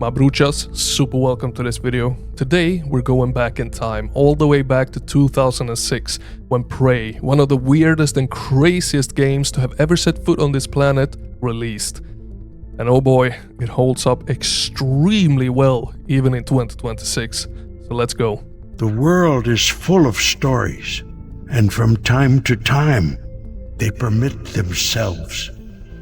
My bruchas, super welcome to this video. Today we're going back in time, all the way back to 2006, when Prey, one of the weirdest and craziest games to have ever set foot on this planet, released. And oh boy, it holds up extremely well, even in 2026. So let's go. The world is full of stories, and from time to time, they permit themselves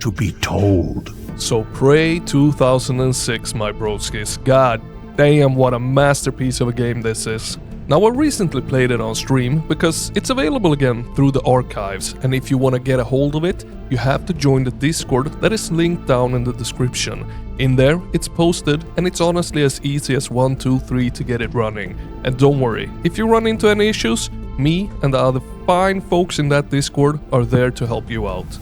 to be told. So Prey 2006, my broskis. God damn, what a masterpiece of a game this is. Now I recently played it on stream because it's available again through the archives, and if you want to get a hold of it, you have to join the Discord that is linked down in the description. In there, it's posted, and it's honestly as easy as 1, 2, 3 to get it running. And don't worry, if you run into any issues, me and the other fine folks in that Discord are there to help you out.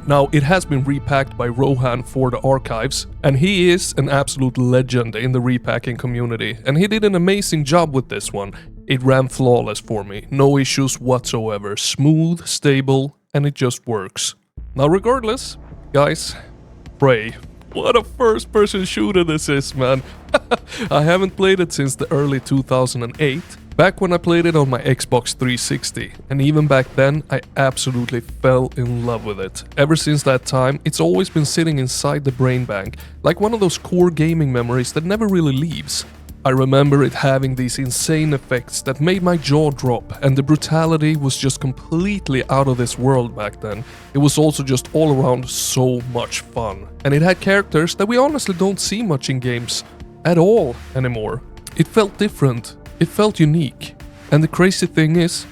Now, it has been repacked by Rohan for the archives, and he is an absolute legend in the repacking community, and he did an amazing job with this one. It ran flawless for me, no issues whatsoever, smooth, stable, and it just works. Now regardless, guys, Prey. What a first-person shooter this is, man. I haven't played it since the early 2008. Back when I played it on my Xbox 360, and even back then I absolutely fell in love with it. Ever since that time, it's always been sitting inside the brain bank, like one of those core gaming memories that never really leaves. I remember it having these insane effects that made my jaw drop, and the brutality was just completely out of this world back then. It was also just all around so much fun. And it had characters that we honestly don't see much in games at all anymore. It felt different. It felt unique, and the crazy thing is,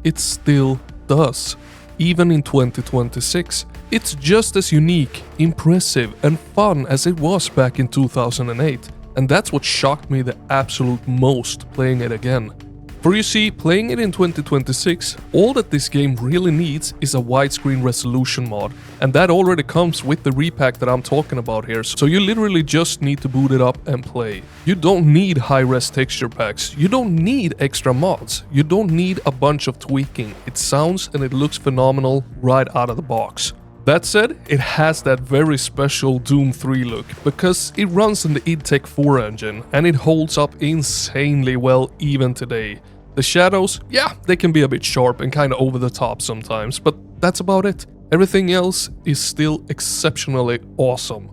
it still does. Even in 2026, it's just as unique, impressive, and fun as it was back in 2008, and that's what shocked me the absolute most playing it again. For you see, playing it in 2026, all that this game really needs is a widescreen resolution mod, and that already comes with the repack that I'm talking about here, so you literally just need to boot it up and play. You don't need high-res texture packs, you don't need extra mods, you don't need a bunch of tweaking. It sounds and it looks phenomenal right out of the box. That said, it has that very special Doom 3 look, because it runs on the id Tech 4 engine, and it holds up insanely well even today. The shadows, yeah, they can be a bit sharp and kinda over the top sometimes, but that's about it. Everything else is still exceptionally awesome.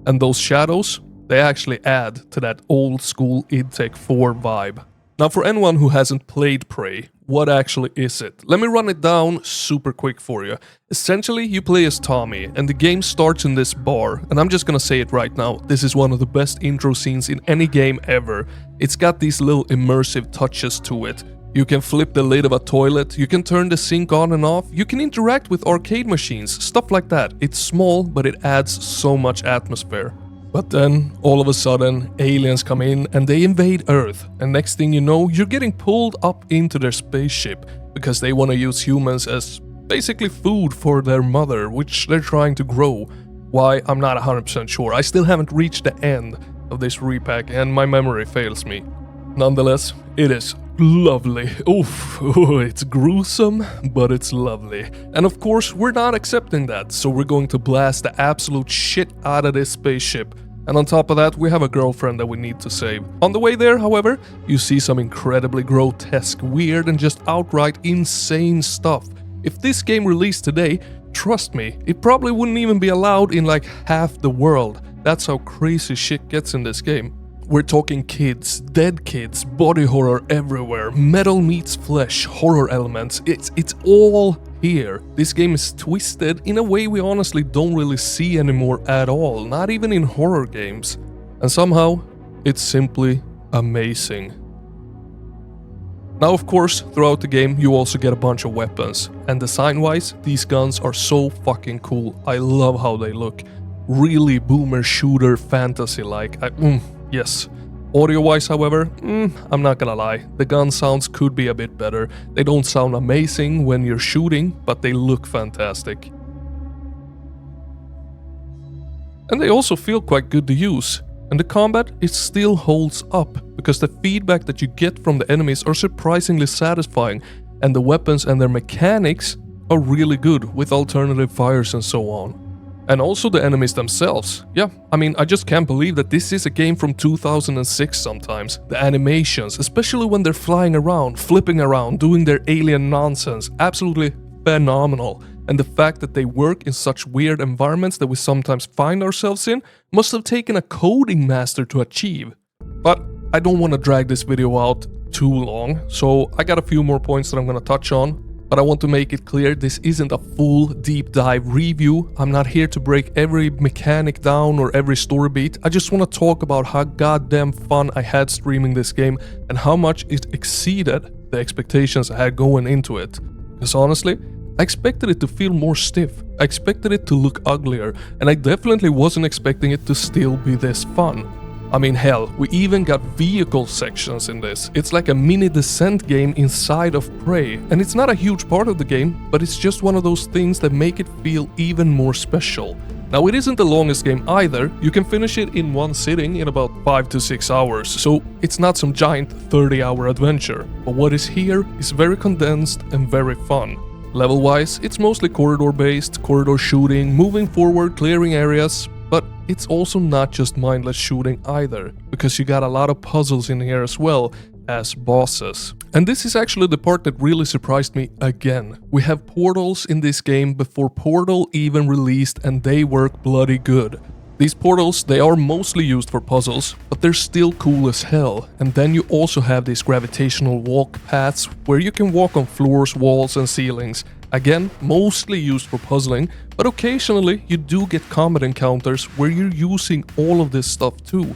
And those shadows, they actually add to that old school id Tech 4 vibe. Now for anyone who hasn't played Prey, what actually is it? Let me run it down super quick for you. Essentially, you play as Tommy, and the game starts in this bar, and I'm just gonna say it right now, this is one of the best intro scenes in any game ever. It's got these little immersive touches to it. You can flip the lid of a toilet, you can turn the sink on and off, you can interact with arcade machines, stuff like that. It's small, but it adds so much atmosphere. But then, all of a sudden, aliens come in and they invade Earth, and next thing you know, you're getting pulled up into their spaceship because they want to use humans as basically food for their mother, which they're trying to grow. Why, I'm not 100% sure. I still haven't reached the end of this repack and my memory fails me. Nonetheless, it is lovely. Oof, it's gruesome, but it's lovely. And of course, we're not accepting that, so we're going to blast the absolute shit out of this spaceship. And on top of that, we have a girlfriend that we need to save. On the way there, however, you see some incredibly grotesque, weird, and just outright insane stuff. If this game released today, trust me, it probably wouldn't even be allowed in like half the world. That's how crazy shit gets in this game. We're talking kids, dead kids, body horror everywhere, metal meets flesh, horror elements, it's all here. This game is twisted in a way we honestly don't really see anymore at all, not even in horror games. And somehow, it's simply amazing. Now of course, throughout the game you also get a bunch of weapons, and design-wise, these guns are so fucking cool. I love how they look. Really boomer shooter fantasy-like. Yes. Audio-wise, however, I'm not gonna lie, the gun sounds could be a bit better. They don't sound amazing when you're shooting, but they look fantastic. And they also feel quite good to use. And the combat, it still holds up, because the feedback that you get from the enemies are surprisingly satisfying, and the weapons and their mechanics are really good with alternative fires and so on. And also the enemies themselves. Yeah, I mean, I just can't believe that this is a game from 2006 sometimes. The animations, especially when they're flying around, flipping around, doing their alien nonsense, absolutely phenomenal. And the fact that they work in such weird environments that we sometimes find ourselves in must have taken a coding master to achieve. But I don't want to drag this video out too long, so I got a few more points that I'm going to touch on. But I want to make it clear this isn't a full deep dive review. I'm not here to break every mechanic down or every story beat. I just want to talk about how goddamn fun I had streaming this game and how much it exceeded the expectations I had going into it. Because honestly, I expected it to feel more stiff. I expected it to look uglier, and I definitely wasn't expecting it to still be this fun. I mean, hell, we even got vehicle sections in this. It's like a mini descent game inside of Prey, and it's not a huge part of the game, but it's just one of those things that make it feel even more special. Now, it isn't the longest game either. You can finish it in one sitting in about 5 to 6 hours, so it's not some giant 30-hour adventure. But what is here is very condensed and very fun. Level-wise, it's mostly corridor-based, corridor shooting, moving forward, clearing areas. But it's also not just mindless shooting either, because you got a lot of puzzles in here as well as bosses. And this is actually the part that really surprised me again. We have portals in this game before Portal even released, and they work bloody good. These portals, they are mostly used for puzzles, but they're still cool as hell. And then you also have these gravitational walk paths where you can walk on floors, walls and ceilings. Again, mostly used for puzzling, but occasionally you do get combat encounters where you're using all of this stuff too.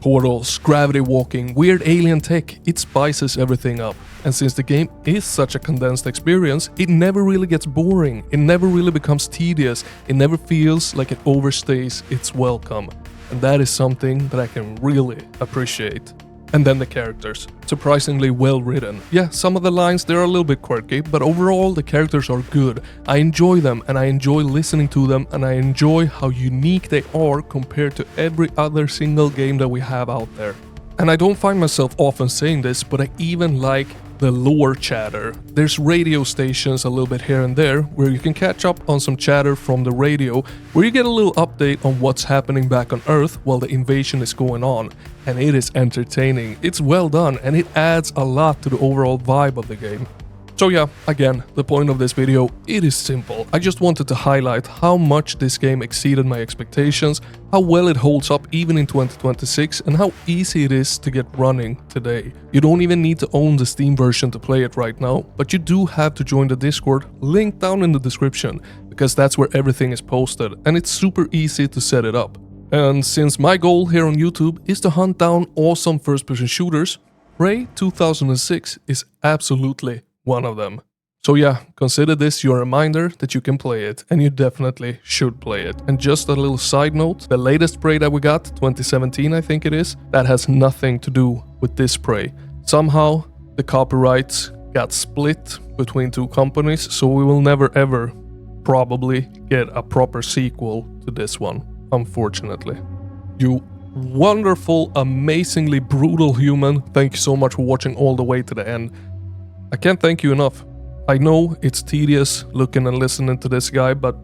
Portals, gravity walking, weird alien tech, it spices everything up. And since the game is such a condensed experience, it never really gets boring, it never really becomes tedious, it never feels like it overstays its welcome. And that is something that I can really appreciate. And then the characters. Surprisingly well written. Yeah, some of the lines, they're a little bit quirky, but overall the characters are good. I enjoy them and I enjoy listening to them and I enjoy how unique they are compared to every other single game that we have out there. And I don't find myself often saying this, but I even like the lore chatter. There's radio stations a little bit here and there where you can catch up on some chatter from the radio, where you get a little update on what's happening back on Earth while the invasion is going on. And it is entertaining, it's well done, and it adds a lot to the overall vibe of the game. So yeah, again, the point of this video, it is simple. I just wanted to highlight how much this game exceeded my expectations, how well it holds up even in 2026, and how easy it is to get running today. You don't even need to own the Steam version to play it right now, but you do have to join the Discord, link down in the description, because that's where everything is posted, and it's super easy to set it up. And since my goal here on YouTube is to hunt down awesome first-person shooters, Prey 2006 is absolutely one of them. So yeah, consider this your reminder that you can play it, and you definitely should play it. And just a little side note, the latest Prey that we got, 2017 I think it is, that has nothing to do with this Prey. Somehow the copyrights got split between two companies, so we will never ever probably get a proper sequel to this one, unfortunately. You wonderful, amazingly brutal human, thank you so much for watching all the way to the end. I can't thank you enough. I know it's tedious looking and listening to this guy, but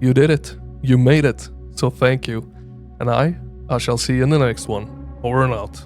you did it. You made it. So thank you. And I shall see you in the next one. Over and out.